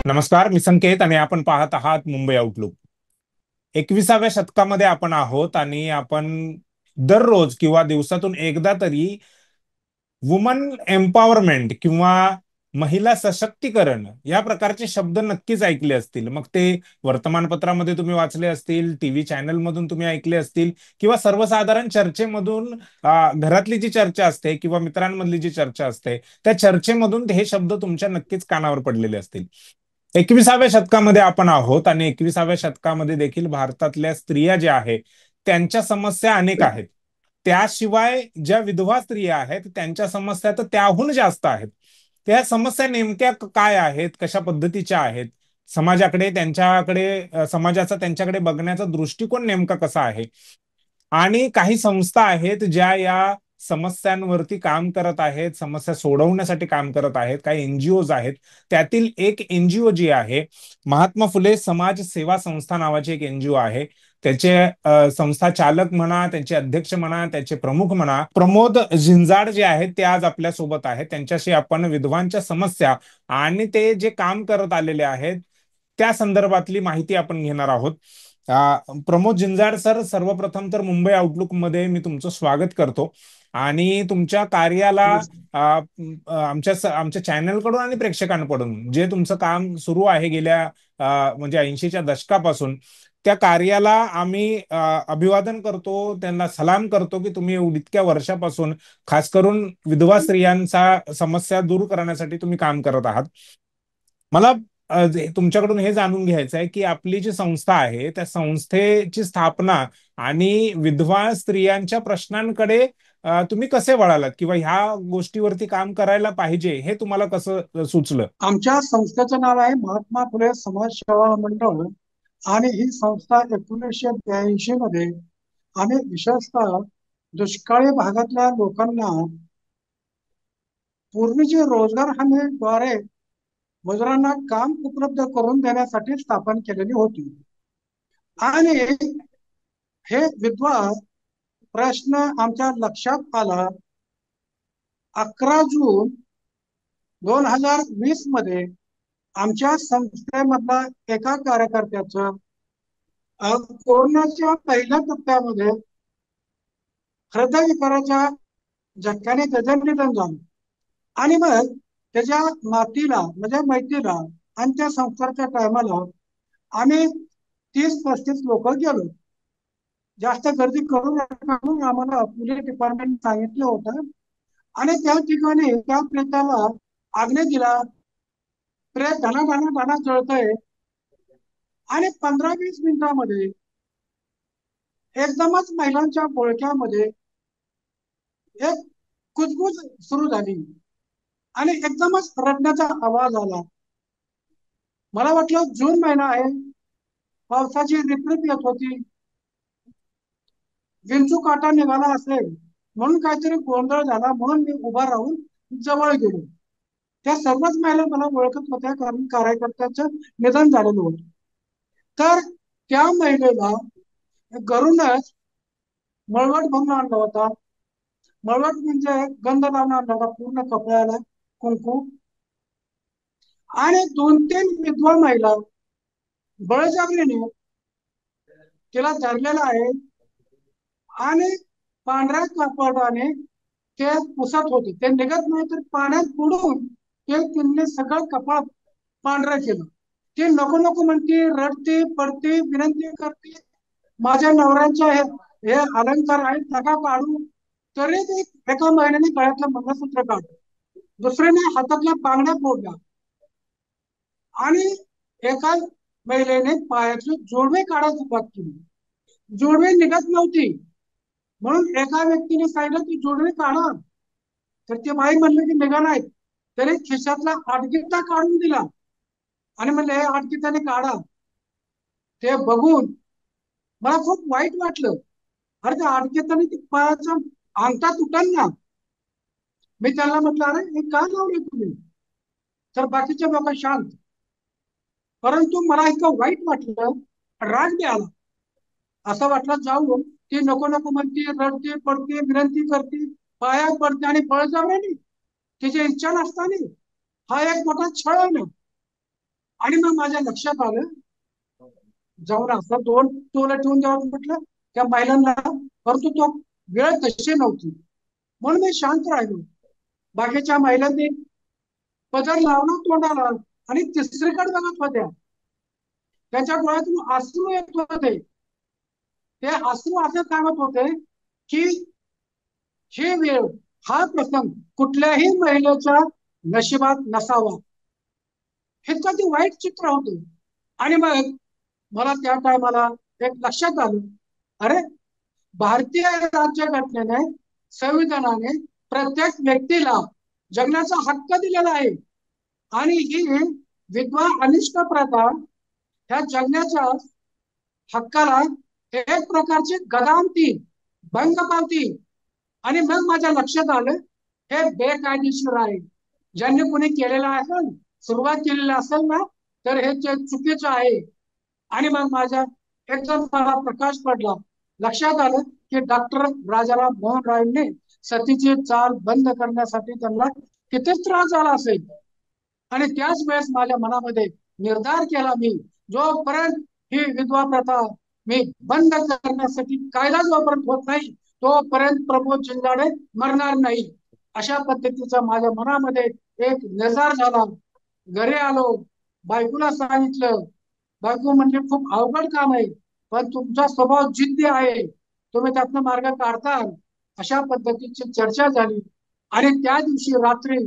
नमस्कार, मी संकेत आणि आपण पाहत आहात मुंबई आउटलुक. 21व्या शतकामध्ये आपण आहोत आणि आपण दररोज किंवा दिवसातून एकदा तरी वुमन एम्पॉवरमेंट किंवा महिला सशक्तीकरण या प्रकारचे शब्द नक्कीच ऐकले असतील. मग ते वर्तमानपत्रामध्ये तुम्ही वाचले असतील, टीव्ही चॅनल मधून तुम्ही ऐकले असतील किंवा सर्वसाधारण चर्चेमधून घरातली जी चर्चा असते किंवा मित्रांमधली जी चर्चा असते त्या चर्चेमधून हे शब्द तुमच्या नक्कीच कानावर पडलेले असतील. 21व्या शतकामध्ये आपण आहोत आणि 21व्या शतकामध्ये देखील भारतातल्या स्त्रिया ज्या आहेत त्यांच्या समस्या अनेक आहेत. त्याशिवाय ज्या विधवा स्त्रिया आहेत त्यांच्या समस्या तर त्याहून जास्त आहेत. त्या समस्या नेमक्या काय आहेत, कशा पद्धतीच्या आहेत, समाजाकडे त्यांच्याकडे समाजाचा त्यांच्याकडे बघण्याचा दृष्टिकोन नेमका कसा आहे. आणि काही संस्था आहेत ज्या या समस्यांवरती काम करत आहेत, समस्या सोडवण्यासाठी काम करत आहेत. काही एनजीओज आहेत. त्यातील एक एनजीओ जी आहे, महात्मा फुले समाज सेवा संस्था नावाची एक एनजीओ आहे. त्याचे संस्था चालक म्हणा, त्यांचे अध्यक्ष म्हणा, त्याचे प्रमुख म्हणा, प्रमोद झिंजाड जे आहेत ते आज आपल्या सोबत आहेत. त्यांच्याशी आपण विधवांच्या समस्या आणि ते जे काम करत आलेले आहेत त्या संदर्भातली माहिती आपण घेणार आहोत. प्रमोद झिंजाड सर, सर्वप्रथम तर मुंबई आउटलुक मध्ये मी तुमचं स्वागत करतो आणि तुमच्या कार्याला नमस्कार. आमच्या चॅनलकडून आणि प्रेक्षकांकडून जे तुमचं काम सुरू आहे गेल्या म्हणजे 80च्या दशकापासून, त्या कार्याला आम्ही अभिवादन करतो, त्यांना सलाम करतो की तुम्ही इतक्या वर्षापासून खास करून विधवा स्त्रियांचा समस्या दूर करण्यासाठी तुम्ही काम करत आहात. मला तुमच्याकडून हे जाणून घ्यायचं आहे की आपली जी संस्था आहे त्या संस्थेची स्थापना आणि विधवा स्त्रियांच्या प्रश्नांकडे तुम्ही कसे वळालात किंवा ह्या गोष्टीवरती काम करायला पाहिजे हे तुम्हाला कसं सुचलं. आमच्या संस्थेचं नाव आहे महात्मा फुले समाज सेवा मंडळ आणि ही संस्था 1982 मध्ये आम्ही विशेषतः दुष्काळी भागातल्या लोकांना पूर्वीची रोजगार हमीद्वारे मजुरांना काम उपलब्ध करून देण्यासाठी स्थापन केलेली होती. आणि हे विधवा प्रश्न आमच्या लक्षात आला 11 जून 2020 मध्ये. आमच्या संस्थेमधला एका कार्यकर्त्याचं कोरोनाच्या पहिल्या टप्प्यामध्ये हृदयविकाराच्या झटक्याने त्याचं निधन झालं. आणि मग त्याच्या नातीला म्हणजे मैत्रीला आणि त्या संस्काराच्या टायमाला आम्ही 30-35 लोक गेलो. जास्त गर्दी करू नका म्हणून आम्हाला पोलीस डिपार्टमेंट सांगितलं होतं. आणि त्या ठिकाणी त्या प्रेताला आग्नेय दिला. प्रेत धना धना धना जळतय आणि 15-20 मिनिटांमध्ये एकदमच महिलांच्या बोळक्यामध्ये एक कुजबुज सुरू झाली आणि एकदमच रडण्याचा आवाज आला. मला वाटलं जून महिना आहे, पावसाची रिपरिप येत होती, विंचू काटा निघाला असेल म्हणून काहीतरी गोंधळ झाला म्हणून मी उभा राहून जवळ गेलो. त्या सर्वच महिला मला ओळखत होत्या कारण कार्यकर्त्याचं निधन झालेलं होतं. तर त्या महिलेला घरूनच मळवट भरून आणला होता. मळवट म्हणजे गंध लावून आणला होता पूर्ण कपड्याला, कुंकू. आणि 2-3 विधवा महिला बळजबरीने तिला धरलेला आहे आणि पांढऱ्या कापडाने ते पुसत होते. ते निघत नाही तर पाण्यात बुडून ते तिने सगळं कपाळ पांढरं केलं. ती नको नको म्हणते, रडते, पडते, विनंती करते, माझ्या नवऱ्यांच्या हे अलंकार आहेत नका काढू. तरी ते एका महिन्याने गळ्यातलं मंगळसूत्र काढलं, दुसऱ्याने हातातल्या बांगड्या फोडल्या आणि एका महिलेने पायातले जोडवे काढायला सुरुवात केली. जोडवे निघत नव्हती म्हणून एका व्यक्तीने सांगितलं की जोडवे काढा. तर ते बाई म्हणलं की निघा नाहीत. तरी खिशातला आडगित्ता काढून दिला आणि म्हणलं हे आडगित्ताने काढा. ते बघून मला खूप वाईट वाटलं. अरे त्या आडगित्ताने ती पायाचा अंगठा तुटल ना. मी त्याला म्हटलं अरे हे का लावले तुम्ही. तर बाकीचे लोक शांत. परंतु मला इतकं वाईट वाटलं, राग बी आला. असं वाटलं जाऊन ती नको नको म्हणते, रडते, पडते, विनंती करते, पायात पडते आणि बळजबरीने तिची इच्छा नसताना. हा एक मोठा छळ आहे ना. आणि मग माझ्या लक्षात आलं, जाऊन असं दोन टोलं ठेवून द्यावं म्हटलं त्या महिलांना, परंतु तो वेळ तशी नव्हती. म्हणून मी शांत राहिलो. बाकीच्या महिलांनी पदर लावला तोंडाला आणि तिसरीकडे बघत होत्या. त्याच्या डोळ्यातून अश्रू येत होते. ते अश्रू असं सांगत होते की ही वेळ, हा प्रसंग कुठल्याही महिलेच्या नशिबात नसावा. हे कधी वाईट चित्र होते. आणि मग मला त्या टायमाला एक लक्षात आलं, अरे, भारतीय राज्यघटनेने, संविधानाने प्रत्येक व्यक्तीला जगण्याचा हक्क दिलेला आहे. आणि ही विधवा अनिष्ट प्रथा ह्या जगण्याच्या हक्काला एक प्रकारची गदानती, भंग पावती. आणि मग माझ्या लक्षात आलं, हे बेकायदेशीर आहे. ज्यांनी कोणी केलेलं असेल, सुरुवात केलेली असेल ना, तर हे चुकीचं आहे. आणि मग माझ्या एकदम मला प्रकाश पडला. लक्षात आलं की डॉक्टर राजाराम मोहन रायने सतीची चाल बंद करण्यासाठी त्यांना कितीच त्रास झाला असेल. आणि त्याच वेळेस माझ्या मनामध्ये निर्धार केला मी, जोपर्यंत ही विधवा प्रथा मी बंद करण्यासाठी कायदा जोपर्यंत होत नाही, तोपर्यंत प्रमोद चिंदाडे मरणार नाही. अशा पद्धतीचा माझ्या मनामध्ये एक निर्धार झाला. घरी आलो, बायकोला सांगितलं. बायको म्हणजे खूप अवघड काम आहे, पण तुमचा स्वभाव जिद्दी आहे, तुम्ही त्यातनं मार्ग काढता. अशा पद्धतीची चर्चा झाली. आणि त्या दिवशी रात्री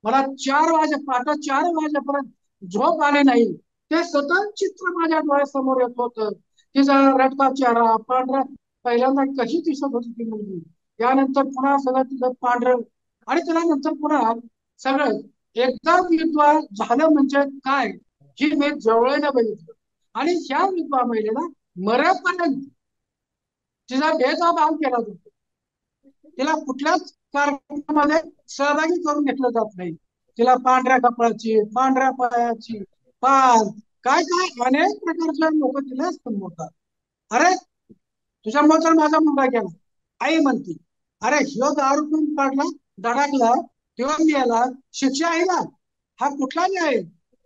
मला 4 वाजेपर्यंत झोप आली नाही. ते सतत चित्र माझ्या डोळ्यासमोर येत होतं. तिचा रडका चेहरा, पांढरा, पहिल्यांदा कशी दिसत होती ती मुलगी, त्यानंतर पुन्हा सगळं तिचं पांढरं, आणि तिला नंतर पुन्हा सगळं. एकदा विधवा झालं म्हणजे काय, ही मी जवळनं बघितलं. आणि ह्या विधवा महिलेला मरेपर्यंत तिचा भेदभाव केला जातो. तिला कुठल्याच कार्यक्रमामध्ये सहभागी करून घेतलं जात नाही. तिला पांढऱ्या कपड्याची, पांढऱ्या पायाची, पाल, काय काय अनेक प्रकारचे लोक तिला संबोधतात. अरे, तुझ्यामुळे तर माझा मुलगा गेला. आई म्हणती, अरे ह्यो दारू पिऊन काढला, धडाकला, तेव्हा गेला, शिक्षा आहे ना, हा कुठला न्याय?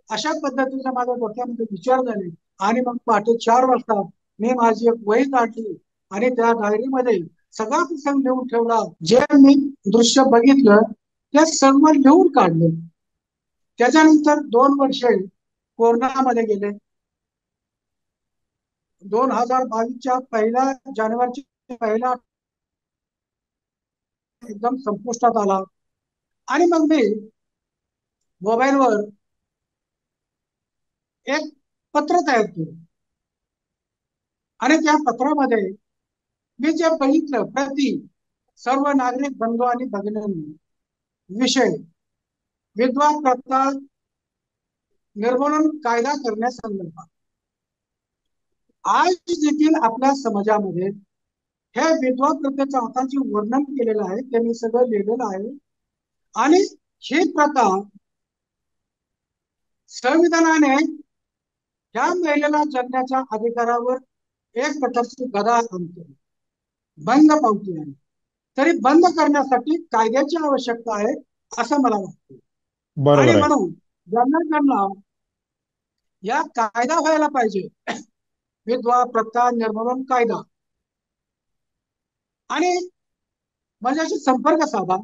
अशा पद्धतीने माझ्या डोक्यामध्ये विचार झाले. आणि मग पहाटे 4 वाजता मी माझी एक वही काढली आणि त्या डायरीमध्ये सगळा प्रसंग लिहून ठेवला. जे मी दृश्य बघितलं ते सर्व लिहून काढलं. त्याच्यानंतर 2 वर्षे कोरोनामध्ये गेले. 2022च्या 1 जानेवारीच्या पहिला एकदम संपुष्टात आला. आणि मग मी मोबाईलवर एक पत्र तयार केलं. आणि त्या पत्रामध्ये मी जे बघितलं, प्रति सर्व नागरिक बंधू आणि भगिनींनी, विषय विधवा प्रथा निर्मूलन कायदा करण्यासंदर्भात आज देखील आपल्या समाजामध्ये हे विधवा प्रथेचं आता जे वर्णन केलेलं आहे ते मी सगळं लिहिलेलं आहे. आणि ही प्रथा संविधानाने त्या महिलेला जगण्याच्या अधिकारावर एक प्रकारची गदा आणते, बंद पावती आहे. तरी बंद करण्यासाठी कायद्याची आवश्यकता आहे असं मला वाटतं. आणि बरोबर आहे. म्हणून ज्यांना या कायदा व्हायला पाहिजे, विधवा प्रथा निर्मूलन कायदा, आणि माझ्याशी संपर्क साधा.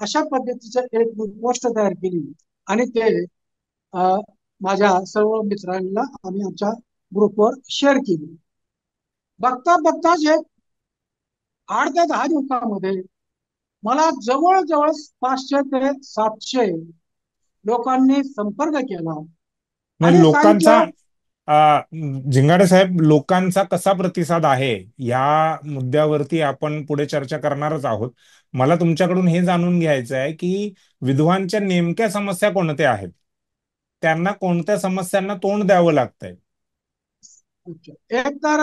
अशा पद्धतीचं एक पोस्ट तयार केली आणि ते माझ्या सर्व मित्रांना आम्ही आमच्या ग्रुपवर शेअर केली. बघता बघता जे 8 ते 10 दिवसामध्ये मला जवळजवळ 500 ते 700 लोकांनी संपर्क केला नाही, आणि लोकांचा सांगितलं. झिंगाडे साहेब, लोकांचा कसा प्रतिसाद आहे या मुद्द्यावरती आपण पुढे चर्चा करणारच आहोत. मला तुमच्याकडून हे जाणून घ्यायचं आहे की विधवांच्या नेमक्या समस्या कोणत्या आहेत, त्यांना कोणत्या समस्यांना तोंड द्यावं लागतंय. एक तर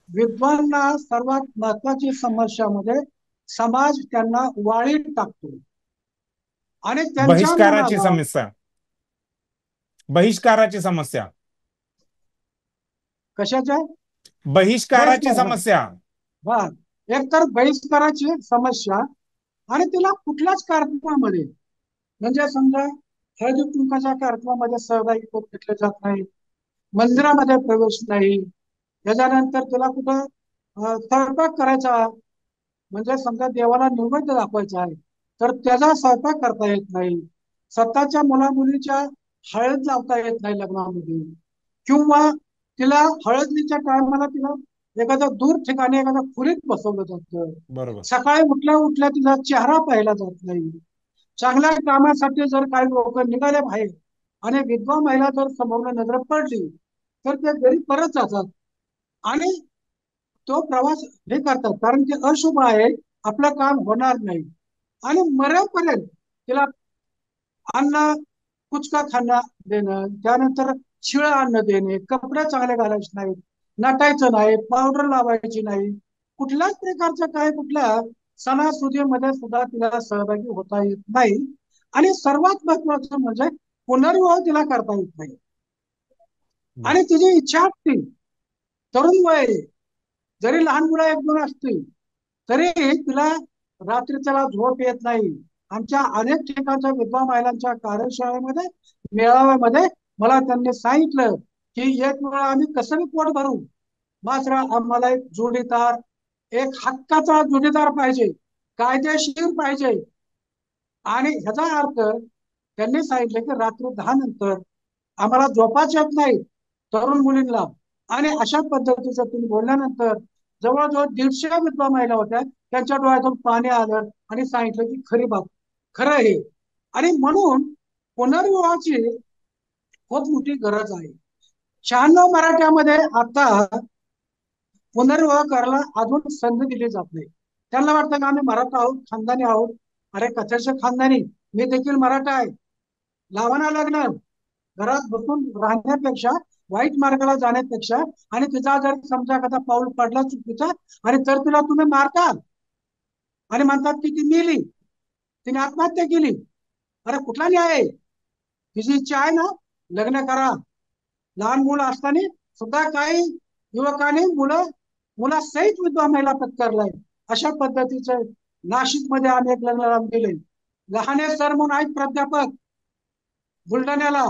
विद्वांना सर्वात महत्वाची समस्या मध्ये समाज त्यांना वाळीत टाकतो आणि त्यांच्या बहिष्काराची मनाला. समस्या, बहिष्काराची समस्या, कशाच्या? बहिष्काराची बहिष्कार, हा. समस्या. बर. एक तर बहिष्काराची समस्या, आणि तिला कुठल्याच कार्यक्रमामध्ये, म्हणजे समजा हळदी कुंकाच्या कार्यक्रमामध्ये सहभागी करून घेतले जात नाही, मंदिरामध्ये प्रवेश नाही. त्याच्यानंतर तुला कुठं स्वयंपाक करायचा, म्हणजे समजा देवाला नैवेद्य दाखवायचा आहे तर त्याचा स्वयंपाक करता येत नाही. स्वतःच्या मुला मुलीच्या हळद लावता येत नाही लग्नामध्ये, किंवा तिला हळदीच्या टायमाला तिला एखाद्या दूर ठिकाणी एखाद्या खोलीत बसवलं जातं. बरोबर. सकाळी उठल्या उठल्या तिचा चेहरा पाहिला जात नाही. चांगल्या कामासाठी जर काही लोक निघाले बाहेर आणि विधवा महिला जर समोर नजर पडली तर ते घरी परत जातात आणि तो प्रवास हे करतात, कारण ते अशुभ आहे, आपलं काम होणार नाही. आणि मरेपर्यंत तिला अन्न कुचका खाणं देणं, त्यानंतर शिळ अन्न देणे, कपडे चांगले घालायचे नाहीत, नटायचं नाही, पावडर लावायची नाही, कुठल्याच प्रकारच्या काय कुठल्या सणासुदीमध्ये सुद्धा तिला सहभागी होता येत नाही. आणि सर्वात महत्वाचं म्हणजे पुनर्विवाह तिला करता येत नाही. बर. आणि तिची इच्छा असते, तरुण वय आहे, जरी लहान मुलं एक दोन असतील तरी तिला रात्री त्याला झोप येत नाही. आमच्या अनेक ठिकाणच्या विधवा महिलांच्या कार्यशाळेमध्ये, मेळाव्यामध्ये मला त्यांनी सांगितलं की एक वेळा आम्ही कसं पोट भरू, मात्र आम्हाला एक जोडीदार, एक हक्काचा जोडीदार पाहिजे, कायदेशीर पाहिजे. आणि ह्याचा अर्थ त्यांनी सांगितलं की रात्री 10 नंतर आम्हाला झोपाच येत नाही तरुण मुलींना. आणि अशा पद्धतीचं तुम्ही बोलल्यानंतर जवळजवळ 150 विधवा महिला होत्या, त्यांच्या डोळ्यातून पाणी आलं आणि सांगितलं की खरी बाब, खरं हे. आणि म्हणून पुनर्विवाहाची खूप मोठी गरज आहे. 96 मराठ्यामध्ये आता पुनर्विवाह करायला अजून संधी दिली जात नाही. त्यांना वाटतं की आम्ही मराठा आहोत, खानदानी आहोत. अरे कथाचे खानदानी, मी देखील मराठा आहे, लावा ना लग्न. घरात बसून राहण्यापेक्षा, वाईट मार्गाला जाण्यापेक्षा, आणि तिचा जर समजा एखादा पाऊल पडला चुकीचा आणि तर तिला तुम्ही मारता आणि म्हणतात की ती मेली, तिने आत्महत्या केली. अरे कुठला न्याय आहे? तिची इच्छा आहे ना, लग्न करा. लहान मुलं असताना सुद्धा काही युवकांनी मुलासहित विधवा महिला पत्करलाय. अशा पद्धतीचं नाशिक मध्ये आम्ही एक लग्न लावून दिले. लहाने सर म्हणून आहेत प्राध्यापक बुलढाण्याला,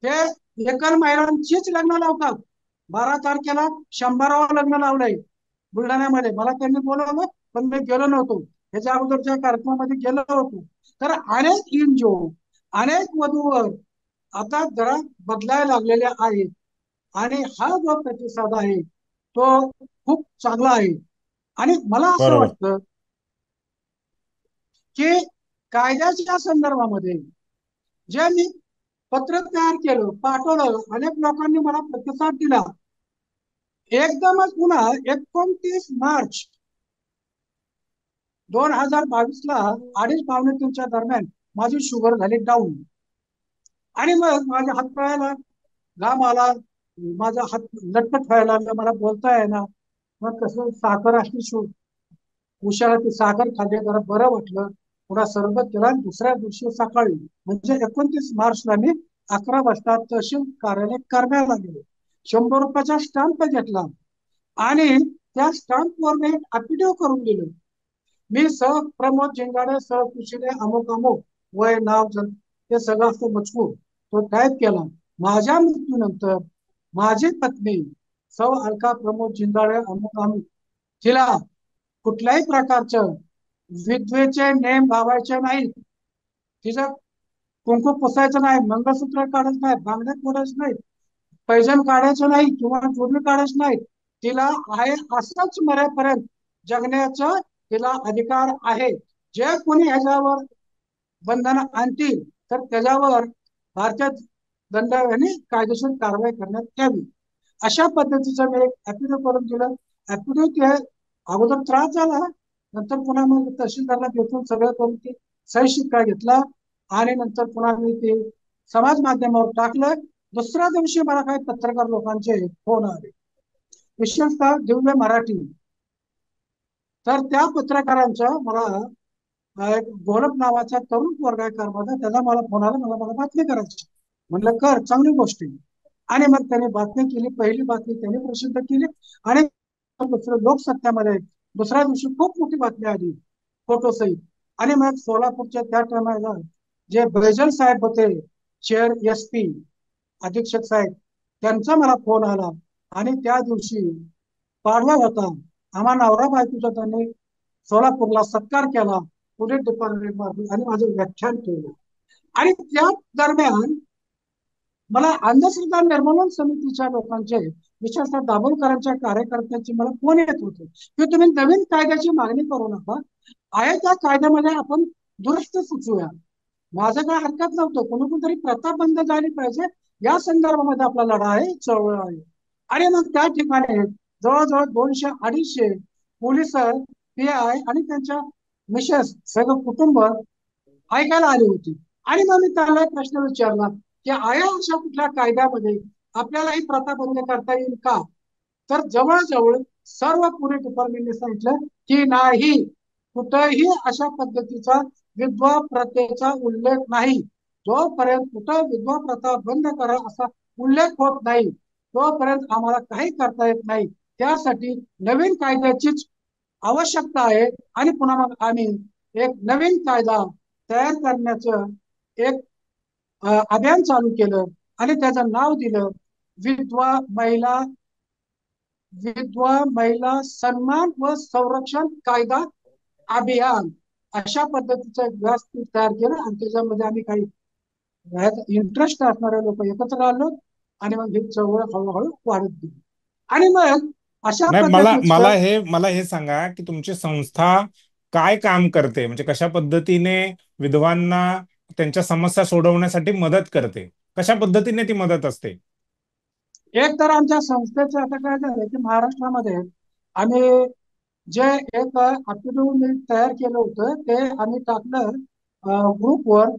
ते एकल महिलांचीच लग्न लावतात. 12 तारखेला 100वे लग्न लावलंय बुलढाण्यामध्ये. मला त्यांनी बोलवलं पण मी गेलो नव्हतो, त्याच्या अगोदरच्या कार्यक्रमामध्ये गेलो होतो. तर अनेक एनजीओ, अनेक वधूवर आता जरा बदलायला लागलेले आहेत. आणि हा जो प्रतिसाद आहे तो खूप चांगला आहे. आणि मला असं बरोबर. वाटतं की कायद्याच्या संदर्भामध्ये जे मी पत्र तयार केलं, पाठवलं, अनेक लोकांनी मला प्रतिसाद दिला. एकदमच पुन्हा 29 मार्च 2022ला 2:30-3:00 दरम्यान माझी शुगर झाली डाऊन. आणि मग माझ्या हातपायाला घाम आला, माझा हात लटपट व्हायला लागला, मला बोलता येईना. मग कसं साखर असली उशाला ती साखर खाल्ली, जरा बरं वाटलं, पुन्हा सरबत केला. आणि दुसऱ्या दिवशी सकाळी म्हणजे 29 मार्चला मी 11 वाजता तहसील कार्यालय करण्याला गेलो. 100 रुपयाचा स्टॅम्प घेतला आणि त्या स्टॅम्पवर मी अफिडेव्हिट करून दिलं. मी सह प्रमोद जिंगाडे, सह कुशिले, अमुक अमुक, वय, नाव, ते सगळं असं मजकूर तो टाईप केला. माझ्या मृत्यूनंतर माझी पत्नी सौ अलका प्रमोद जिंगाडे अमुक अमुक, तिला कुठल्याही प्रकारचं विधवेचे नेम लावायचे नाही, तिचं कुंकू पुसायचं नाही, मंगळसूत्र काढायचं नाही, बांगड्या फोडायचं नाही, पैजण काढायचं नाही किंवा जोडणी काढायचं नाही. तिला आहे असंच मरेपर्यंत जगण्याचा तिला अधिकार आहे. जे कोणी ह्याच्यावर बंधन आणतील तर त्याच्यावर भारतीय दंडाने कायदेशीर कारवाई करण्यात यावी. अशा पद्धतीचं मी एक ऍफिडेव्हिट करून दिलं. ऍफिडेव्हिट हे अगोदर त्रास झाला, नंतर पुन्हा मग तहसीलदारला भेटून सगळं करून ते सही शिक्का घेतला आणि नंतर पुन्हा मी ते समाज माध्यमावर टाकलं. दुसऱ्या दिवशी मला काही पत्रकार लोकांचे फोन आले, विशेषतः दिव्य मराठी. तर त्या पत्रकारांचा मला एक गोलप नावाचा तरुण पोरगा आहे कारमध्ये, त्याला मला फोन आला, मला बातमी करायची. म्हणलं कर, चांगली गोष्ट आहे. आणि मग त्याने बातमी केली, पहिली बातमी त्यांनी प्रसिद्ध केली. आणि दुसरं लोकसत्यामध्ये दुसऱ्या दिवशी खूप मोठी बातमी आली फोटो सहित. आणि मग सोलापूरच्या त्या टायमाला जे बैजल साहेब होते, चेअर SP अधीक्षक साहेब, त्यांचा मला फोन आला आणि त्या दिवशी पाडवा होता. आम्हा नवरा बायकोचा त्यांनी सोलापूरला सत्कार केला पोलीस डिपार्टमेंट मध्ये आणि माझं व्याख्यान केलं. आणि त्या दरम्यान मला अंधश्रद्धा निर्मूलन समितीच्या लोकांचे, विशेषतः दाभोळकरांच्या कार्यकर्त्यांची मला फोन येत होते की तुम्ही नवीन कायद्याची मागणी करू नका, आहे त्या कायद्यामध्ये आपण दुरुस्त सुचवूया. माझं काय हरकत नव्हतं, कोणीतरी प्रथा बंद झाली पाहिजे या संदर्भामध्ये आपला लढा आहे, चळवळ आहे. आणि मग त्या ठिकाणी जवळजवळ 200-250 पोलीस, PI आणि त्यांच्या मिसेस सगळं कुटुंब ऐकायला आली होती. आणि मग मी त्याला एक प्रश्न विचारला की आया अशा कुठल्या कायद्यामध्ये आपल्याला ही प्रथा बंद करता येईल का? तर जवळजवळ सर्व पोलीस डिपार्टमेंटने सांगितलं की नाही, कुठेही अशा पद्धतीचा विधवा प्रथेचा उल्लेख नाही. जोपर्यंत कुठं विधवा प्रथा बंद करा असा उल्लेख होत नाही तोपर्यंत आम्हाला काही करता येत नाही. त्यासाठी नवीन कायद्याचीच आवश्यकता आहे. आणि पुन्हा मग आम्ही एक नवीन कायदा तयार करण्याचं एक अभियान चालू केलं आणि त्याचं नाव दिलं विधवा महिला विधवा महिला सन्मान व संरक्षण कायदा अभियान. अशा पद्धतीचं एक व्यासपीठ तयार केलं आणि त्याच्यामध्ये आम्ही काही इंटरेस्ट असणारे लोक एकत्र आलो आणि मग ही चळवळ हळूहळू वाढत गेली. आणि मग अशा नाही, मला मला पद्धतीचं हे मला हे सांगा की तुमची संस्था काय काम करते, म्हणजे कशा पद्धतीने विधवांना त्यांच्या समस्या सोडवण्यासाठी मदत करते, कशा पद्धतीने ती मदत असते? एक तर आमच्या संस्थेचं आता काय झालं की महाराष्ट्रामध्ये आम्ही जे एक ऍप्टिट्यूड तयार केलं होतं ते आम्ही टाकलं ग्रुपवर.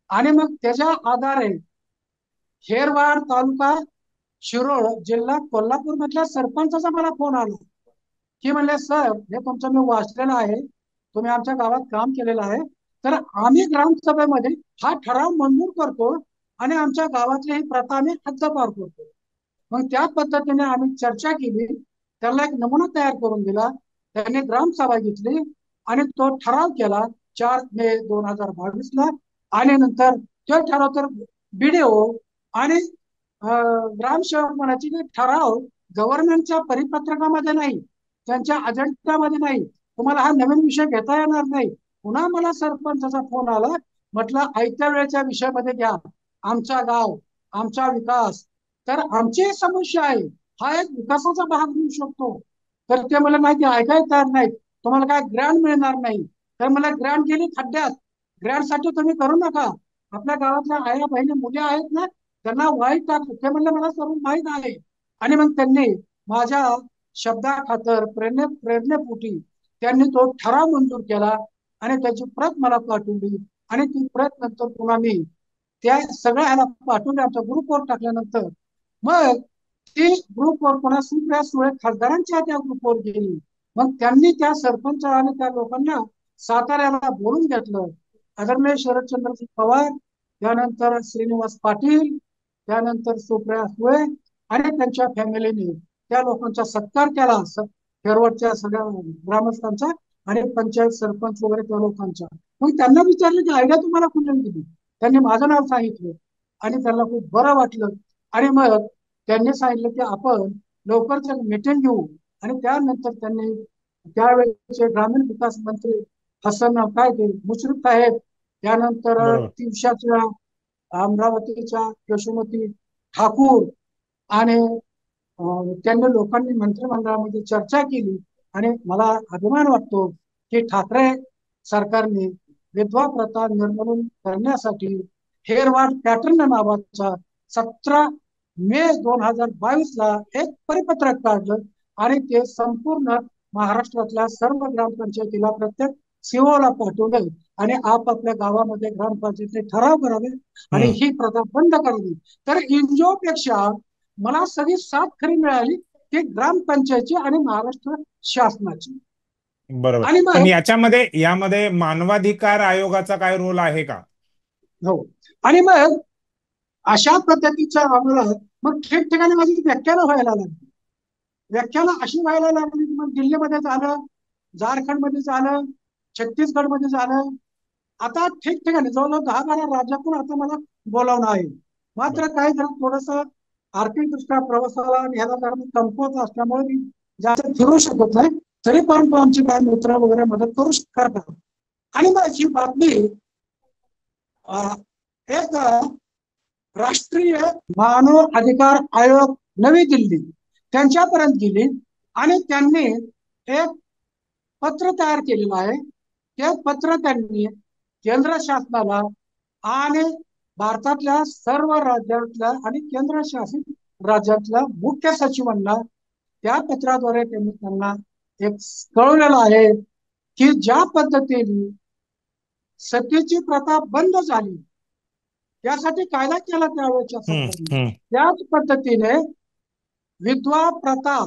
आणि मग त्याच्या आधारे खेरवाड तालुका शिरोळ जिल्हा कोल्हापूर मधल्या सरपंचाचा मला फोन आला की म्हणले सर हे तुमचं मी वाचलेलं आहे, तुम्ही आमच्या गावात काम केलेलं आहे, तर आम्ही ग्रामसभेमध्ये हा ठराव मंजूर करतो आणि आमच्या गावातली ही प्रथा आम्ही हद्दपार करतो. मग त्या पद्धतीने आम्ही चर्चा केली, त्याला एक नमुना तयार करून दिला, त्यांनी ग्रामसभा घेतली आणि तो ठराव केला 4 मे 2022 ला. आणि नंतर तो ठराव तर BDO आणि ग्रामसेवक म्हणायचे की ठराव गव्हर्नमेंटच्या परिपत्रकामध्ये नाही, त्यांच्या अजेंड्यामध्ये नाही, तुम्हाला हा नवीन विषय घेता येणार नाही. पुन्हा मला सरपंचाचा फोन आला, म्हटलं आयत्या वेळेच्या विषयामध्ये घ्या, आमचा गाव आमचा विकास, तर आमची समस्या आहे, हा एक विकासाचा भाग होऊ शकतो. तर ते मला माहिती ऐकायला तयार नाहीत, तुम्हाला काय ग्रँड मिळणार नाही. तर मला ग्रँड गेली खड्ड्यात, ग्रँड साठी तुम्ही करू नका, आपल्या गावातल्या आया बहिणी मुली आहेत ना त्यांना वाईट टाकू, ते म्हणलं मला सर्व माहीत आहे. आणि मग त्यांनी माझ्या शब्दाखातर प्रेरणेपोटी त्यांनी तो ठराव मंजूर केला आणि त्याची प्रत मला पाठवली. आणि ती प्रत नंतर पुन्हा मी त्या सगळ्या ह्याला पाठवली, आमच्या ग्रुपवर टाकल्यानंतर मग ती ग्रुपवर पुन्हा सुप्रिया सुळे खासदारांच्या त्या ग्रुपवर गेली. मग त्यांनी त्या सरपंच आणि त्या लोकांना साताऱ्याला बोलून घेतलं. आदरणीय शरदचंद्रजी पवार, त्यानंतर श्रीनिवास पाटील, त्यानंतर सुप्रिया सुळे आणि त्यांच्या फॅमिलीने त्या लोकांचा सत्कार केला, खेरवडच्या सगळ्या ग्रामस्थांचा आणि पंचायत सरपंच वगैरे त्या लोकांचा. मग त्यांना विचारलं की आयडिया तुम्हाला कुठून दिली, त्यांनी माझं नाव सांगितलं आणि त्यांना खूप बरं वाटलं. आणि मग त्यांनी सांगितलं की आपण लवकरच मीटिंग घेऊ. आणि त्यानंतर त्यांनी त्यावेळेचे ग्रामीण विकास मंत्री हसन काय ते मुश्रीफ साहेब, त्यानंतर बरोबर. तिवशाच्या अमरावतीच्या यशोमती ठाकूर आणि त्यांनी लोकांनी मंत्रिमंडळामध्ये चर्चा केली. आणि मला अभिमान वाटतो की ठाकरे सरकारने विधवा प्रथा निर्मूलन करण्यासाठी हेरवाड पॅटर्न नावाचा 17 मे 2022 ला एक परिपत्रक काढलं आणि ते संपूर्ण महाराष्ट्रातल्या सर्व ग्रामपंचायतीला प्रत्येक CO ला पाठवलं आणि आपापल्या गावामध्ये ग्रामपंचायतीने ठराव करावे आणि हम्म. ही प्रथा बंद करावी. तर NGO पेक्षा मला सगळी साथ खरी मिळाली ती ग्रामपंचायतची आणि महाराष्ट्र शासनाची. बरोबर. आणि पण मग याच्यामध्ये मानवाधिकार आयोगाचा काय रोल आहे का? हो, आणि मग अशा पद्धतीच्या आम्हाला मग ठिकठिकाणी माझी व्याख्यानं व्हायला लागली. व्याख्यानं अशी व्हायला लागली, मग दिल्लीमध्ये झालं, झारखंडमध्ये झालं, छत्तीसगडमध्ये झालं आता ठिकठिकाणी जवळजवळ 10-12 राज्यातून आता मला बोलावणं आहे. बर. मात्र काय जरा थोडस आर्थिकदृष्ट्या प्रवासाला आणि ह्याला जरा मी कमकुवत असल्यामुळे मी जास्त फिरू शकत नाही. तरी परंतु आमचे काय मित्र वगैरे मदत करू शकतात. आणि मग ही बातमी एक राष्ट्रीय मानव अधिकार आयोग नवी दिल्ली त्यांच्यापर्यंत गेली आणि त्यांनी एक पत्र तयार केलेलं आहे. ते पत्र त्यांनी केंद्र शासनाला आणि भारतातल्या सर्व राज्यातल्या आणि केंद्रशासित राज्यातल्या मुख्य सचिवांना त्या पत्राद्वारे त्यांनी त्यांना एक कळवलेलं आहे की ज्या पद्धतीने सतीची प्रथा बंद झाली त्यासाठी कायदा केला त्यावेळेच्या हम्म. सरकारने, हम्म. त्याच पद्धतीने विधवा प्रथा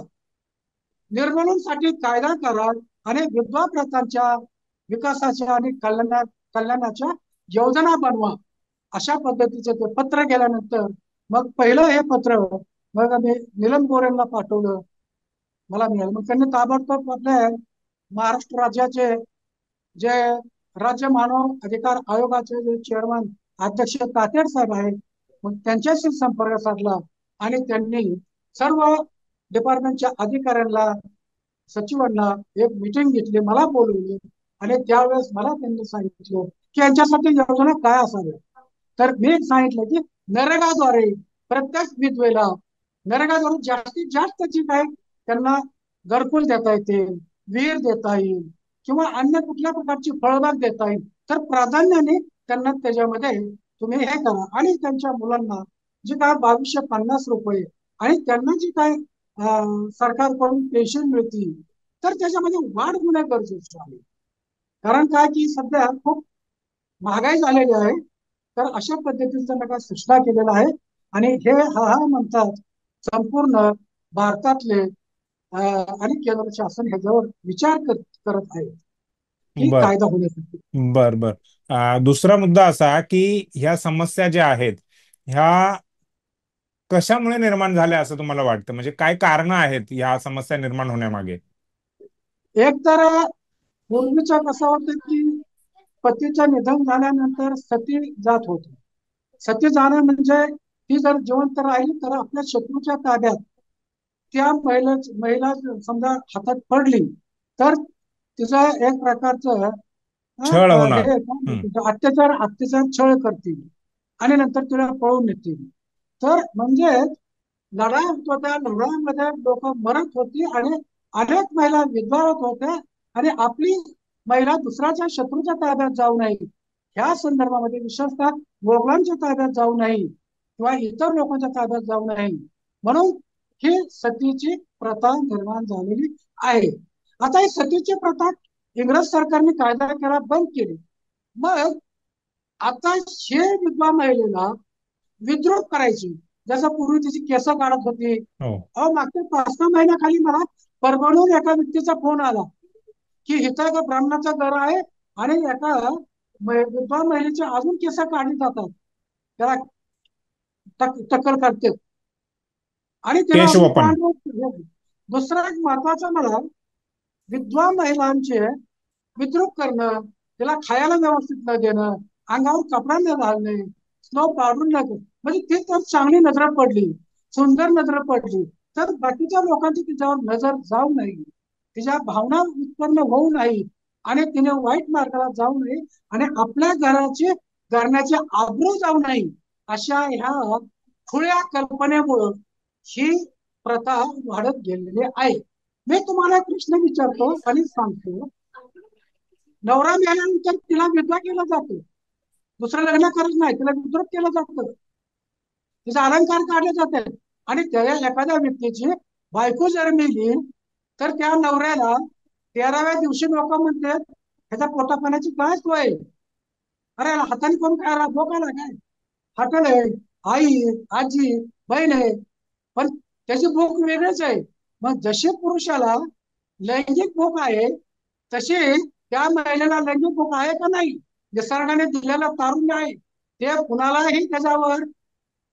निर्मूलनासाठी कायदा करा आणि विधवा प्रथांच्या विकासाच्या आणि कल्याणाच्या योजना बनवा, अशा पद्धतीचे ते पत्र गेल्यानंतर मग पहिलं हे पत्र मग आम्ही नीलम गोरेंना पाठवलं, मला मिळालं. मग त्यांनी ताबडतोब आपल्या महाराष्ट्र राज्याचे जे राज्य मानव अधिकार आयोगाचे जे चेअरमन अध्यक्ष तातेड साहेब आहेत, मग त्यांच्याशी संपर्क साधला आणि त्यांनी सर्व डिपार्टमेंटच्या अधिकाऱ्यांना सचिवांना एक मिटिंग घेतली, मला बोलवली आणि त्यावेळेस मला त्यांनी सांगितलं की यांच्यासाठी योजना काय असाव्या. तर मी सांगितलं की नरेगाद्वारे प्रत्येक विधवेला नरेगाद्वारे जास्तीत जास्त जी काय त्यांना घरकुल देता येते, विहीर देता येईल किंवा अन्य कुठल्या प्रकारची फळबाग देता येईल तर प्राधान्याने त्यांना त्याच्यामध्ये तुम्ही हे करा. आणि त्यांच्या मुलांना जे काय 2250 रुपये आणि त्यांना जी काय सरकारकडून पेन्शन मिळतील तर त्याच्यामध्ये वाढ होणं गरजेचं आहे. कारण काय की सध्या खूप महागाई झालेली आहे. तर अशा पद्धतीचं नका सूचना केलेला आहे. आणि हे हा म्हणतात संपूर्ण भारतातले आणि केंद्र शासन ह्याच्यावर विचार करत आहे की बर. कायदा होण्यासाठी. बर. बर. दुसरा मुद्दा असा की ह्या समस्या ज्या आहेत ह्या कशामुळे निर्माण झाल्या असं तुम्हाला वाटतं? म्हणजे काय कारण आहेत ह्या समस्या निर्माण होण्यामागे? एक तर पूर्वीचं कसं होतं की पतीचं निधन झाल्यानंतर सती जात होती. सती जाणं म्हणजे ती जर जिवंत राहिली तर आपल्या शत्रूच्या ताब्यात त्या महिला समजा हातात पडली तर तिचं एक प्रकारचं छळ होणार. हे हम्म. अत्याचार अत्याचार छळ करतील आणि नंतर तिला पळून नेतील. तर म्हणजे लढाई होत होत्या, लढाईमध्ये लोक मरत होती आणि अनेक महिला विधवा होत होत्या आणि आपली महिला दुसऱ्याच्या शत्रूच्या ताब्यात जाऊ नये ह्या संदर्भामध्ये विशेषतः मोगलांच्या ताब्यात जाऊ नये किंवा इतर लोकांच्या ताब्यात जाऊ नये म्हणून ही सतीची प्रथा निर्माण झालेली आहे. आता ही सतीची प्रथा इंग्रज सरकारने कायदा केला, बंद केली. मग आता हे विधवा महिलेला विद्रोह करायची, जसं पूर्वी तिची केस काढत होती. हो. अहो मागच्या 5-6 महिन्याखाली मला परभणीहून एका व्यक्तीचा फोन आला की इथं एका ब्राह्मणाचं घर आहे आणि एका विधवा महिलेचे अजून केस काढले जातात, त्याला टक्कल करते आणि त्याला अजून केशवपन. पांढर. दुसरा एक महत्वाचा मला, विधवा महिलांचे विद्रूप करणं, त्याला खायला व्यवस्थित न देणं, अंगावर कपडा न घालणे, स्नो पावडर न म्हणजे ती तर चांगली नजर पडली, सुंदर नजर पडली तर बाकीच्या लोकांची तिच्यावर नजर जाऊ नये, तिच्या भावना उत्पन्न होऊ नये आणि तिने वाईट मार्गाला जाऊ नये आणि आपल्या घराण्याची आबरू जाऊ नये अशा ह्या खुळ्या कल्पनेमुळं ही प्रथा वाढत गेलेली आहे. मी तुम्हाला प्रश्न विचारतो आणि सांगतो, नवरा मेल्यानंतर तिला विधवा केला जातो, दुसरं लग्न करत नाही, तिला विद्रोह केलं जातं, तिचा अलंकार काढले जातात आणि त्या एखाद्या व्यक्तीची बायको जर मेली तर त्या नवऱ्याला 13व्या दिवशी लोक म्हणतात ह्याच्या पोटापाण्याची काय सोय, अरे हाताने करून काय भोगायला काय, हॉटेल आहे, आई आजी बहीण आहे, पण त्याची भूक वेगळीच आहे. मग जशी पुरुषाला लैंगिक भूक आहे तशी त्या महिलेला लैंगिक भूक आहे का नाही, निसर्गाने दिलेला तारुण्य आहे ते कुणालाही त्याच्यावर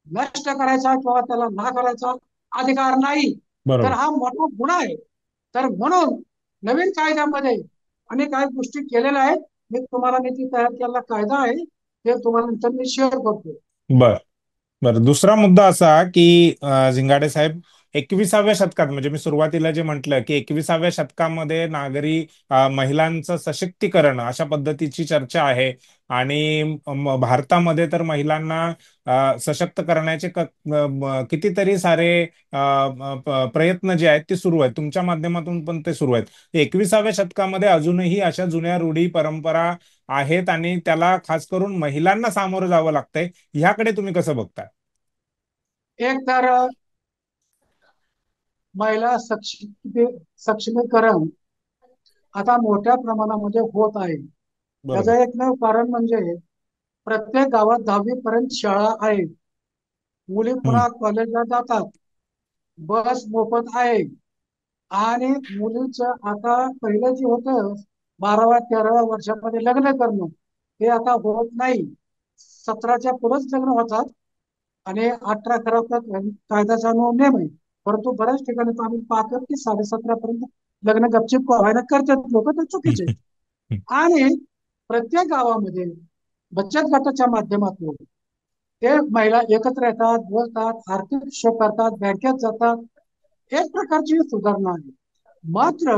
नष्ट करायचा किंवा त्याला ना करायचा अधिकार नाही. तर बरोबर. हा मोठा गुन्हा आहे. तर म्हणून नवीन कायद्यामध्ये अनेक काही गोष्टी केलेल्या आहेत मी तुम्हाला नीती तयार केलेला कायदा आहे ते तुम्हाला नंतर मी शेअर करतो. बर. बरं, दुसरा मुद्दा असा की झिंगाडे साहेब, 21व्या शतकात, म्हणजे मी सुरुवातीला जे म्हटलं की 21व्या शतकामध्ये महिलांचं सशक्तीकरण अशा पद्धतीची चर्चा आहे. आणि भारतामध्ये तर महिलांना सशक्त करण्याचे कितीतरी सारे प्रयत्न जे आहेत ते सुरू आहेत. तुमच्या माध्यमातून पण ते सुरू आहेत. 21व्या शतकामध्ये अजूनही अशा जुन्या रूढी परंपरा आहेत आणि त्याला खास करून महिलांना सामोरं जावं लागतंय. ह्याकडे तुम्ही कसं बघताय? एक तर महिला सक्षमीकरण आता मोठ्या प्रमाणामध्ये होत आहे. बरोबर. त्याचं एकमेव कारण म्हणजे प्रत्येक गावात 10वी पर्यंत शाळा आहे. मुली हम्म. पुन्हा कॉलेजला जातात. बस मोफत आहे. आणि मुलीचं आता पहिलं जे होतं 12व्या 13व्या वर्षामध्ये लग्न करणं, हे आता होत नाही. 17च्या पुढेच लग्न होतात आणि 18 कराचा कायद्याचा नियम आहे. परंतु बऱ्याच ठिकाणी तर आम्ही पाहतो की 17.5 पर्यंत लग्न गपचिप व्हायला करतात लोक, ते चुकीचे. आणि प्रत्येक गावामध्ये बचत गटाच्या माध्यमातून ते महिला एकत्र येतात, बोलतात, आर्थिक हिशोब करतात, बँकेत जातात. एक प्रकारची सुधारणा आहे. मात्र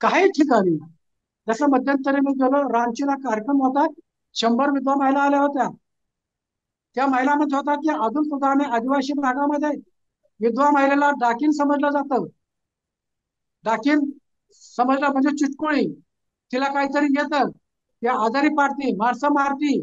काही ठिकाणी, जसं मध्यंतरी मी गेलो, रांचीला कार्यक्रम होता, 100 विधवा महिला आल्या होत्या. त्या महिलांमध्ये होता की अजून सुद्धा आम्ही आदिवासी भागामध्ये विधवा महिलेला डाकीन समजलं जातं. डाकीन समजलं म्हणजे चिटकोळी. तिला काहीतरी येतं, त्या आजारी पाडती, माणसं मारती,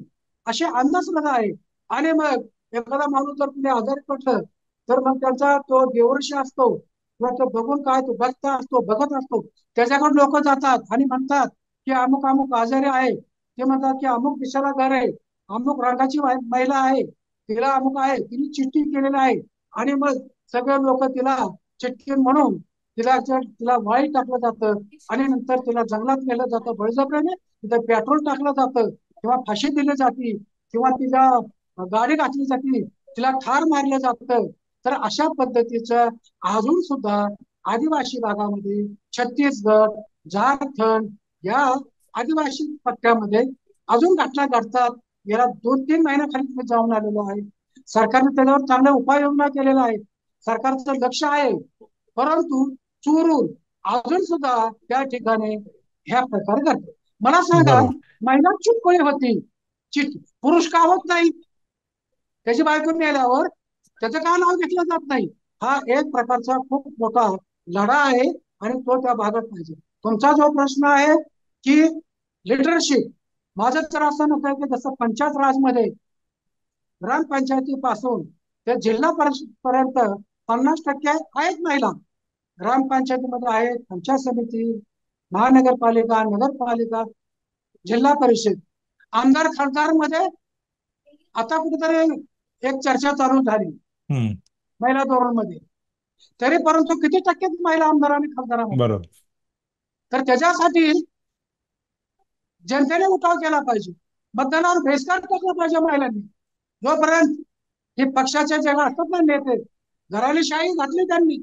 असे अंदाज लगा आहे. आणि मग एखादा माणूस जर कुठे आजारी पडलं तर मग त्यांचा तो देवर्षी असतो किंवा तो बघून काय तो बघता असतो, बघत असतो, त्याच्याकडे लोक जातात आणि म्हणतात की अमुक अमुक आजारी आहे. ते म्हणतात की अमुक दिशेला घर आहे, अमुक रंगाची महिला आहे, तिला अमुक आहे, तिने चिठ्ठी केलेली आहे. आणि मग सगळे लोक तिला चिठ्ठी म्हणून तिला वाळी टाकलं जातं आणि नंतर तिला जंगलात नेलं जातं बळजबरीने. तिथं पेट्रोल टाकलं जातं किंवा फाशी दिली जाते किंवा तिला गाडी घातली जाते, तिला ठार मारलं जातं. तर अशा पद्धतीचं अजून सुद्धा आदिवासी भागामध्ये, छत्तीसगड, झारखंड या आदिवासी पट्ट्यामध्ये अजून घटना घडतात. गेल्या 2-3 महिन्याखाली मी जाऊन आलेलो आहे. सरकारने त्याच्यावर चांगला उपाययोजना केलेला आहे. सरकारचं लक्ष आहे. परंतु चोरून अजून सुद्धा त्या ठिकाणी ह्या प्रकार घडतो. मला सांगा, बरोबर. महिला चिटकोळी होती, पुरुष का होत नाही? त्याची बायको मेल्यावर त्याचं का नाव घेतलं जात नाही? हा एक प्रकारचा खूप मोठा लढा आहे आणि तो त्या भागात पाहिजे. तुमचा जो प्रश्न आहे की लिडरशिप, माझं तर असं मत आहे की जसं पंचायत राजमध्ये ग्रामपंचायतीपासून ते जिल्हा परिषद पर्यंत 50% आहेत महिला. ग्रामपंचायतीमध्ये आहेत, पंचायत समिती, महानगरपालिका, नगरपालिका, जिल्हा परिषद, आमदार खासदार मध्ये आता कुठेतरी एक चर्चा चालू झाली हम्म. महिला धोरण मध्ये. तरी परंतु किती टक्के महिला आमदार आणि खासदारामध्ये? बरोबर. तर त्याच्यासाठी जनतेने उठाव केला पाहिजे. मतदानावर बहिष्कार टाकला पाहिजे महिलांनी. जोपर्यंत हे पक्षाचे जे असतात ना नेते, घराली शाही घातली त्यांनी,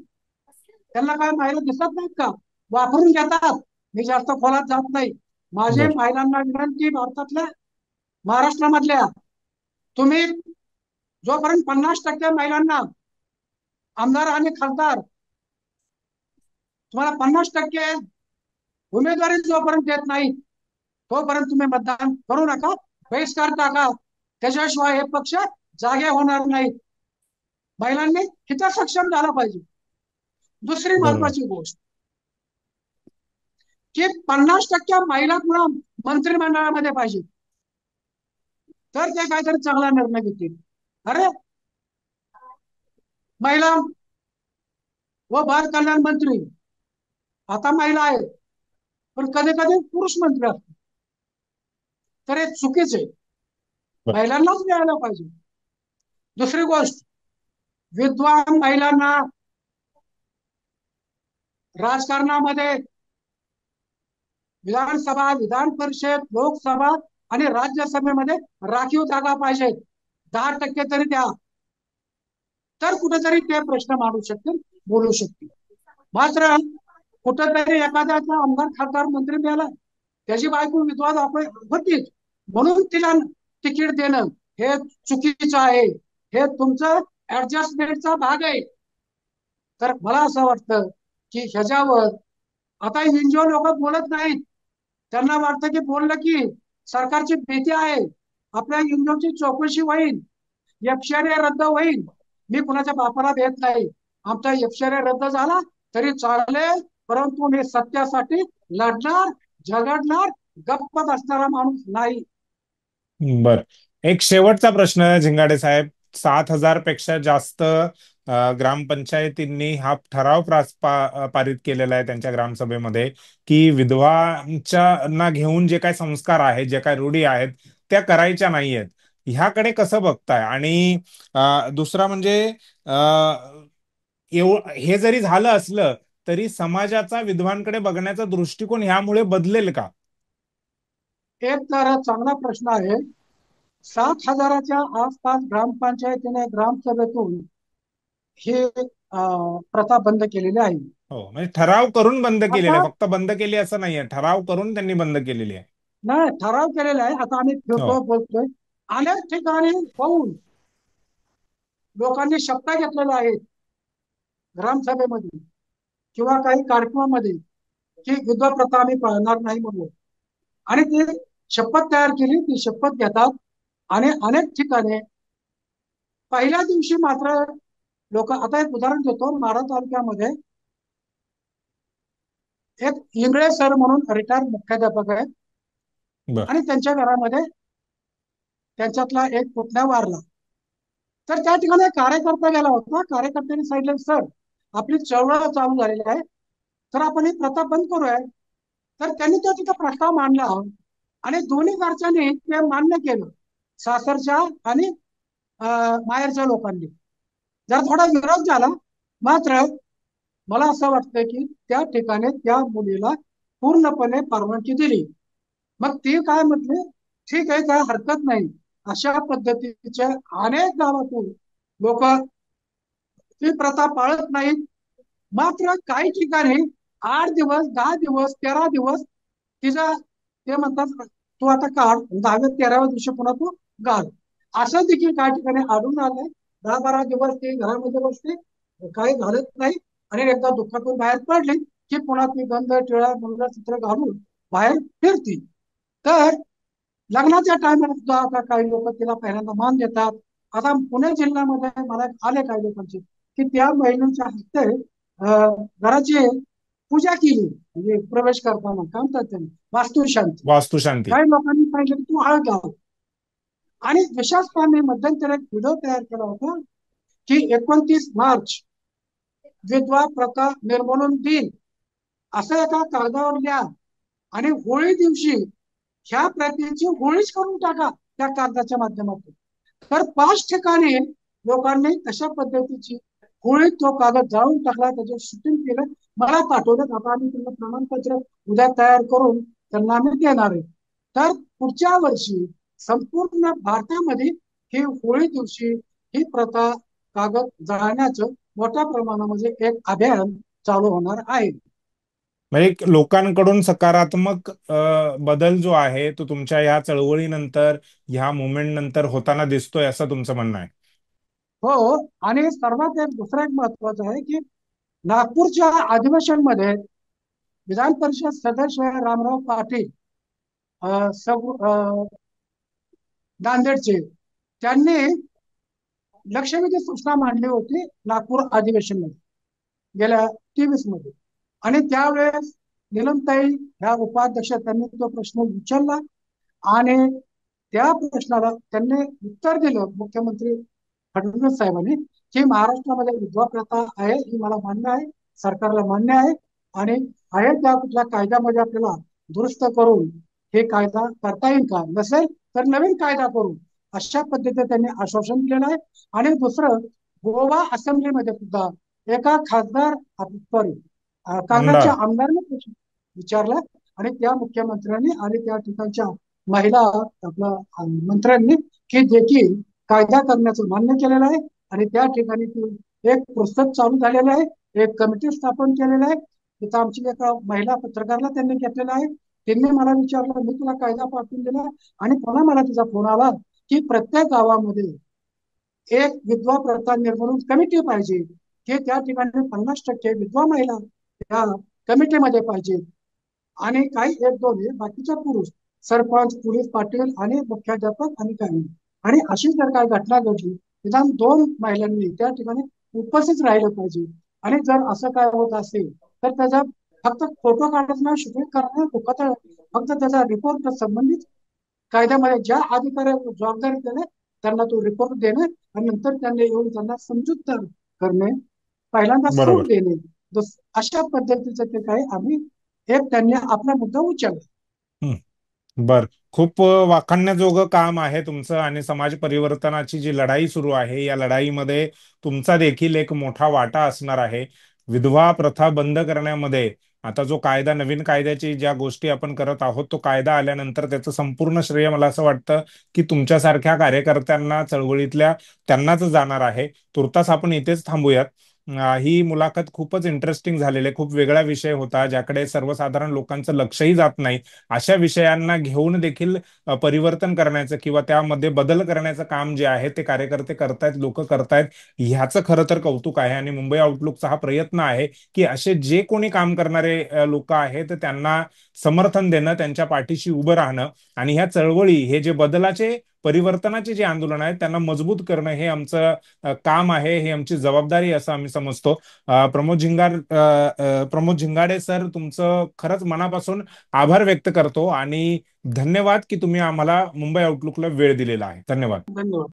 त्यांना काय महिला दिसत नाहीत का? वापरून घेतात. मी जास्त खोलात जात नाही. माझे बर. महिलांना विनंती, भारतातल्या, महाराष्ट्रामधल्या, तुम्ही जोपर्यंत 50% महिलांना आमदार आणि खासदार, तुम्हाला 50% उमेदवारी जोपर्यंत देत नाही तोपर्यंत तुम्ही मतदान करू नका, बहिष्कार टाका. त्याच्याशिवाय हे पक्ष जागे होणार नाहीत. महिलांनी किती सक्षम झाला पाहिजे. दुसरी बरोबर. महत्वाची गोष्ट की 50% महिला पुन्हा मंत्रिमंडळामध्ये पाहिजे, तर ते काहीतरी चांगला निर्णय घेतील. अरे, महिला व बाल कल्याण मंत्री आता महिला आहेत, पण कधी कधी पुरुष मंत्री असतात. तर हे चुकीचे, बर. महिलांनाच मिळायला पाहिजे. दुसरी गोष्ट, विद्वान महिलांना राजकारणामध्ये विधानसभा, विधान परिषद, लोकसभा आणि राज्यसभेमध्ये राखीव जागा पाहिजेत. 10% तरी द्या, तर कुठेतरी ते प्रश्न मांडू शकतील, बोलू शकतील. मात्र कुठेतरी एखाद्याचा आमदार खासदार मंत्री मिळाला त्याची बायको विधवा होतीच, म्हणून तिला तिकीट देणं हे चुकीचं आहे, हे तुमचं ऍडजस्टमेंटचा भाग आहे. तर मला असं वाटतं की ह्याच्यावर आता एनजीओ लोक बोलत नाहीत. त्यांना वाटतं की बोललं की सरकारची भीती आहे, आपल्या एनजीओची चौकशी होईल, एफशेअर रद्द होईल. मी कुणाच्या बापाला देत नाही, आमचा एफशेअर रद्द झाला तरी चालेल, परंतु मी सत्यासाठी लढणार, झगडणार, गप्प बसणारा माणूस नाही. बर. एक शेवटचा प्रश्न झिंगाडे साहेब. 7,000 पेक्षा जास्त ग्रामपंचायतींनी हा ठराव पारित केलेला आहे त्यांच्या ग्रामसभेमध्ये, की विधवांच्या ना घेऊन जे काय संस्कार आहेत, जे काय रूढी आहेत, त्या करायच्या नाहीयेत. ह्याकडे कसं बघताय? आणि दुसरा म्हणजे हे जरी झालं असलं तरी समाजाचा विधवांकडे बघण्याचा दृष्टिकोन ह्यामुळे बदलेल का? एक तर चांगला प्रश्न आहे. 7,000च्या आसपास ग्रामपंचायतीने ग्रामसभेतून हे प्रथा बंद केलेली आहे. हो, म्हणजे ठराव करून बंद केलेले आता आहे, फक्त बंद केली असं नाहीये, ठराव करून त्यांनी बंद केलेली आहे. नाही, ठराव केलेला आहे. आता आम्ही हो. फिरतो बोलतोय, अनेक ठिकाणी पाहून लोकांनी शपथ घेतलेल्या आहेत ग्रामसभेमध्ये किंवा काही कार्यक्रमामध्ये, की युद्ध प्रथा आम्ही पाळणार नाही म्हणून. आणि ती शपथ तयार केली, ती शपथ घेतात. आणि अनेक ठिकाणी पहिल्या दिवशी मात्र लोक, आता एक उदाहरण देतो, माढा तालुक्यामध्ये एक इंगळे सर म्हणून रिटायर्ड मुख्याध्यापक आहेत, बर. आणि त्यांच्या घरामध्ये त्यांच्यातला एक पुतण्या वारला. तर त्या ठिकाणी एक कार्यकर्ता गेला होता. कार्यकर्त्यांनी सांगितलं, सर आपली चळवळ चालू झालेली आहे, तर आपण ही प्रथा बंद करूया. तर त्यांनी तो तिथं प्रस्ताव मांडला आणि दोन्ही घरच्यांनी ते मान्य केलं, सासरच्या आणि माहेरच्या लोकांनी. जर थोडा विरोध झाला, मात्र मला असं वाटतं की त्या ठिकाणी त्या मुलीला पूर्णपणे परवानगी दिली. मग ती काय म्हटली, ठीक आहे, काय हरकत नाही. अशा पद्धतीच्या अनेक गावातून लोक ती प्रथा पाळत नाहीत. मात्र काही ठिकाणी 8 दिवस, 10 दिवस, 13 दिवस तिचा, ते म्हणतात तू आता काढ, 10व्या 13व्या दिवशी पुन्हा तू घाल. असं देखील काही ठिकाणी आढळून आलंय. 10-12 दिवस ती घरामध्ये बसते, काही घालत नाही, आणि एकदा दुःखातून बाहेर पडली की पुन्हा ती गंध टिळा मंगळसूत्र घालून बाहेर फिरती. तर लग्नाच्या टायमाला सुद्धा आता काही लोक तिला पहिल्यांदा मान देतात. आता पुणे जिल्ह्यामध्ये मला आले काही लोकांचे की त्या महिलांच्या हस्ते घराची पूजा केली, म्हणजे प्रवेश करताना काय म्हणतात त्यांनी, वास्तुशांती. वास्तुशांती. काही लोकांनी सांगितलं की तू हळद घाल. आणि विशेषतः मी मध्यंतरी एक व्हिडिओ तयार केला होता की 29 मार्च विधवा प्रथा निर्मूलन दिन असं एका कागदावर लिहा, आणि होळी दिवशी ह्या प्रथेची होळीच करून टाका त्या कागदाच्या माध्यमातून. तर 5 ठिकाणी लोकांनी तशा पद्धतीची होळी तो कागद जाळून टाकला, त्याचं शूटिंग केलं, मला पाठवलं. आता आम्ही त्यांना प्रमाणपत्र उद्या तयार करून त्यांना आम्ही देणार आहे. तर पुढच्या वर्षी संपूर्ण भारतामध्ये ही होळी दिवशी ही प्रथा, कागद जाळण्याचं मोठ्या प्रमाणामध्ये एक अभियान चालू होणार आहे. म्हणजे लोकांकडून सकारात्मक बदल जो आहे तो तुमच्या ह्या चळवळीनंतर, ह्या मुवमेंट नंतर होताना दिसतोय, असं तुमचं म्हणणं आहे? हो. आणि सर्वात एक दुसरं एक महत्वाचं आहे की नागपूरच्या अधिवेशनमध्ये विधान परिषद सदस्य रामराव पाटील, नांदेडचे, त्यांनी लक्षवेधी सूचना मांडली होती नागपूर अधिवेशन मध्ये गेल्या 23 मध्ये. आणि त्यावेळेस निलमताई ह्या उपाध्यक्ष, त्यांनी तो प्रश्न विचारला, आणि त्या प्रश्नाला त्यांनी उत्तर दिलं मुख्यमंत्री फडणवीस साहेबांनी, की महाराष्ट्रामध्ये विधवा प्रथा आहे, ही मला मान्य आहे, सरकारला मान्य आहे, आणि आहे त्या कुठल्या कायद्यामध्ये आपल्याला दुरुस्त करून हे कायदा करता येईल का, नसेल तर नवीन कायदा करू, अशा पद्धतीने त्यांनी आश्वासन दिलेलं आहे. आणि दुसरं, गोवा असेंब्लीमध्ये सुद्धा एका खासदार, सॉरी, काँग्रेसच्या आमदार. आमदारांनी प्रश्न विचारला, आणि त्या मुख्यमंत्र्यांनी आणि त्या ठिकाणच्या महिला आपल्या मंत्र्यांनी की देखील कायदा करण्याचं मान्य केलेलं आहे. आणि त्या ठिकाणी एक प्रोसेस चालू झालेला आहे, एक कमिटी स्थापन केलेलं आहे. तिथं आमची एका महिला पत्रकारला त्यांनी घेतलेलं आहे, त्यांनी मला विचारलं, मी तुला कायदा पाठवून दिला आणि पुन्हा मला तिचा फोन आला की प्रत्येक गावामध्ये एक विधवा प्रथा निर्मूलन कमिटी पाहिजे, की त्या ठिकाणी 50% विधवा महिला त्या कमिटीमध्ये पाहिजे आणि काही एक दोन हे बाकीच्या पुरुष सरपंच, पोलीस पाटील आणि मुख्याध्यापक आणि काही. आणि अशी जर काही घटना घडली, निदान 2 महिलांनी त्या ठिकाणी उपस्थित राहिलं पाहिजे. आणि जर असं काय होत असेल तर त्याचा फक्त फोटो काढणं, शूटिंग करणं फक्त फक्त त्याचा रिपोर्ट संबंधित कायद्यामध्ये ज्या अधिकाऱ्याला जबाबदारी देणे त्यांना तो रिपोर्ट देणे आणि नंतर त्यांनी येऊन त्यांना समजूत करणे, पहिल्यांदा सूट बरोबर. देणे. अशा पद्धतीचं ते काही आम्ही एक त्यांनी आपला मुद्दा उचलला. बर. खूप वाखाणण्याजोगं काम आहे तुमचं आणि समाज परिवर्तनाची जी लढाई सुरू आहे या लढाईमध्ये तुमचा देखील एक मोठा वाटा असणार आहे. विधवा प्रथा बंद करण्यामध्ये आता जो कायदा, नवीन कायद्याची ज्या गोष्टी आपण करत आहोत, तो कायदा आल्यानंतर त्याचं संपूर्ण श्रेय मला असं वाटतं की तुमच्यासारख्या कार्यकर्त्यांना, चळवळीतल्या त्यांनाच जाणार आहे. तुर्तास आपण इथेच थांबूयात. ही मुलाखत खूपच इंटरेस्टिंग झालेली आहे. खूप वेगळा विषय होता ज्याकडे सर्वसाधारण लोकांचं लक्षही जात नाही. अशा विषयांना घेऊन देखील परिवर्तन करण्याचं किंवा त्यामध्ये बदल करण्याचं काम जे आहे ते कार्यकर्ते करतायत, लोक करतायत. ह्याचं खरं तर कौतुक आहे आणि मुंबई आउटलुकचा हा प्रयत्न आहे की असे जे कोणी काम करणारे लोक आहेत त्यांना समर्थन देणं, त्यांच्या पाठीशी उभं राहणं आणि ह्या चळवळी, हे जे बदलाचे, परिवर्तनाचे जे आंदोलन आहेत त्यांना मजबूत करणं हे आमचं काम आहे, हे आमची जबाबदारी असं आम्ही समजतो. प्रमोद झिंगाडे सर, तुमचं खरंच मनापासून आभार व्यक्त करतो आणि धन्यवाद की तुम्ही आम्हाला मुंबई आउटलुकला वेळ दिलेला आहे. धन्यवाद. धन्यवाद.